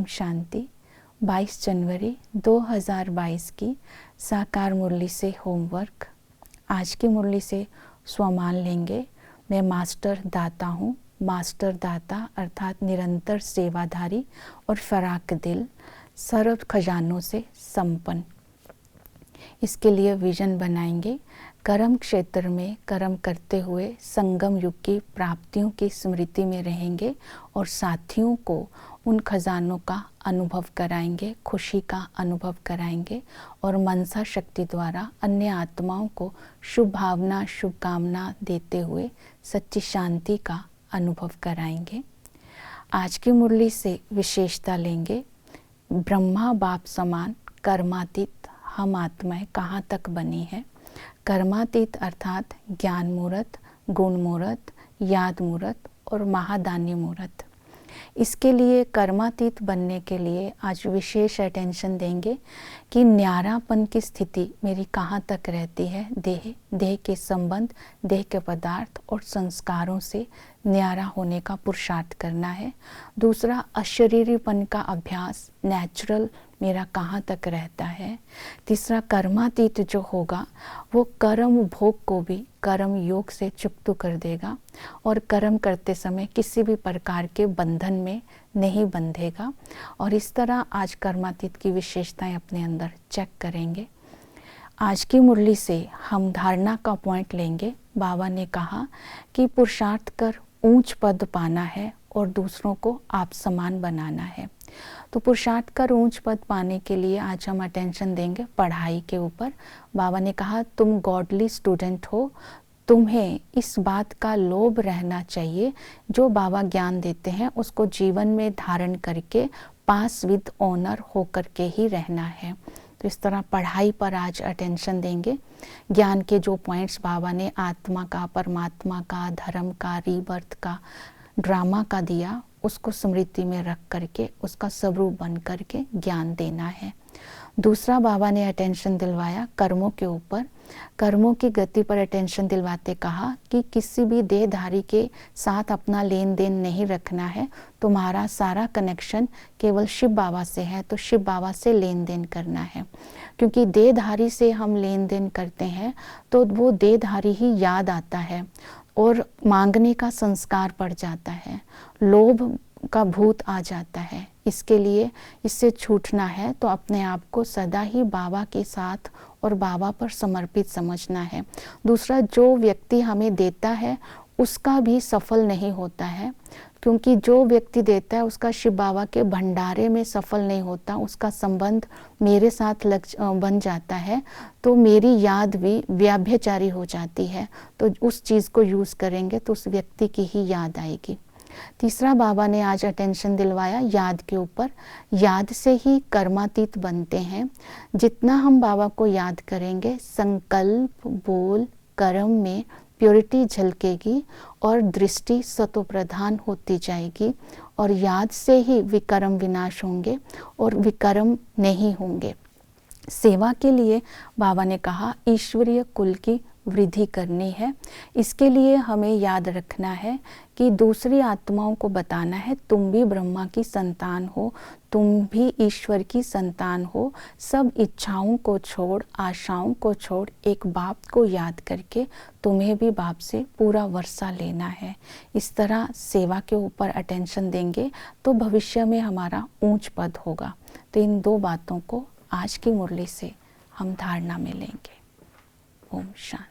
ओम शांति। 22 जनवरी 2022 की साकार मुरली से होमवर्क। आज की मुरली से स्वमान लेंगे। मैं मास्टर दाता हूँ। मास्टर दाता अर्थात निरंतर सेवाधारी और फराक दिल, सर्व खजानों से संपन्न। इसके लिए विजन बनाएंगे। कर्म क्षेत्र में कर्म करते हुए संगम युग की प्राप्तियों की स्मृति में रहेंगे और साथियों को उन खजानों का अनुभव कराएंगे, खुशी का अनुभव कराएंगे और मनसा शक्ति द्वारा अन्य आत्माओं को शुभ भावना, शुभकामना देते हुए सच्ची शांति का अनुभव कराएंगे। आज की मुरली से विशेषता लेंगे। ब्रह्मा बाप समान कर्मातीत हम आत्माएं कहाँ तक बनी है। कर्मातीत अर्थात ज्ञान मूर्त, गुण मूर्त, याद मूर्त और महादान्य मूर्त। इसके लिए कर्मातीत बनने के लिए आज विशेष अटेंशन देंगे कि न्यारापन की स्थिति मेरी कहाँ तक रहती है। देह के संबंध, देह के पदार्थ और संस्कारों से न्यारा होने का पुरुषार्थ करना है। दूसरा, अशरीरीपन का अभ्यास, नेचुरल मेरा कहाँ तक रहता है। तीसरा, कर्मातीत जो होगा वो कर्म भोग को भी कर्म योग से चुक्त कर देगा और कर्म करते समय किसी भी प्रकार के बंधन में नहीं बंधेगा। और इस तरह आज कर्मातीत की विशेषताएं अपने अंदर चेक करेंगे। आज की मुरली से हम धारणा का पॉइंट लेंगे। बाबा ने कहा कि पुरुषार्थ कर ऊंच पद पाना है और दूसरों को आप समान बनाना है। तो पुरुषार्थ कर ऊंच पद पाने के लिए आज हम अटेंशन देंगे पढ़ाई के ऊपर। बाबा ने कहा तुम गॉडली स्टूडेंट हो, तुम्हें इस बात का लोभ रहना चाहिए जो बाबा ज्ञान देते हैं उसको जीवन में धारण करके पास विद ऑनर होकर के ही रहना है। तो इस तरह पढ़ाई पर आज अटेंशन देंगे। ज्ञान के जो पॉइंट्स बाबा ने आत्मा का, परमात्मा का, धर्म का, रीबर्थ का, ड्रामा का दिया, उसको स्मृति में रख करके उसका स्वरूप बन करके ज्ञान देना है। दूसरा, बाबा ने अटेंशन दिलवाया कर्मों के ऊपर। कर्मों की गति पर अटेंशन दिलवाते कहा कि किसी भी देहधारी के साथ अपना लेन देन नहीं रखना है। तुम्हारा सारा कनेक्शन केवल शिव बाबा से है, तो शिव बाबा से लेन देन करना है। क्योंकि देहधारी से हम लेन देन करते हैं तो वो देहधारी ही याद आता है और मांगने का संस्कार पड़ जाता है, लोभ का भूत आ जाता है। इसके लिए इससे छूटना है तो अपने आप को सदा ही बाबा के साथ और बाबा पर समर्पित समझना है। दूसरा, जो व्यक्ति हमें देता है उसका भी सफल नहीं होता है, क्योंकि जो व्यक्ति देता है उसका शिव बाबा के भंडारे में सफल नहीं होता, उसका संबंध मेरे साथ बन जाता है तो मेरी याद भी व्याभ्यचारी हो जाती है। तो उस चीज़ को यूज़ करेंगे तो उस व्यक्ति की ही याद आएगी। तीसरा, बाबा ने आज अटेंशन दिलवाया याद के ऊपर। याद से ही कर्मातीत बनते हैं। जितना हम बाबा को याद करेंगे, संकल्प, बोल, कर्म में प्योरिटी झलकेगी और दृष्टि सतो प्रधान होती जाएगी और याद से ही विकर्म विनाश होंगे और विकर्म नहीं होंगे। सेवा के लिए बाबा ने कहा ईश्वरीय कुल की वृद्धि करनी है। इसके लिए हमें याद रखना है कि दूसरी आत्माओं को बताना है तुम भी ब्रह्मा की संतान हो, तुम भी ईश्वर की संतान हो। सब इच्छाओं को छोड़, आशाओं को छोड़, एक बाप को याद करके तुम्हें भी बाप से पूरा वर्षा लेना है। इस तरह सेवा के ऊपर अटेंशन देंगे तो भविष्य में हमारा ऊंच पद होगा। तो इन दो बातों को आज की मुरली से हम धारणा में लेंगे। ओम शांति।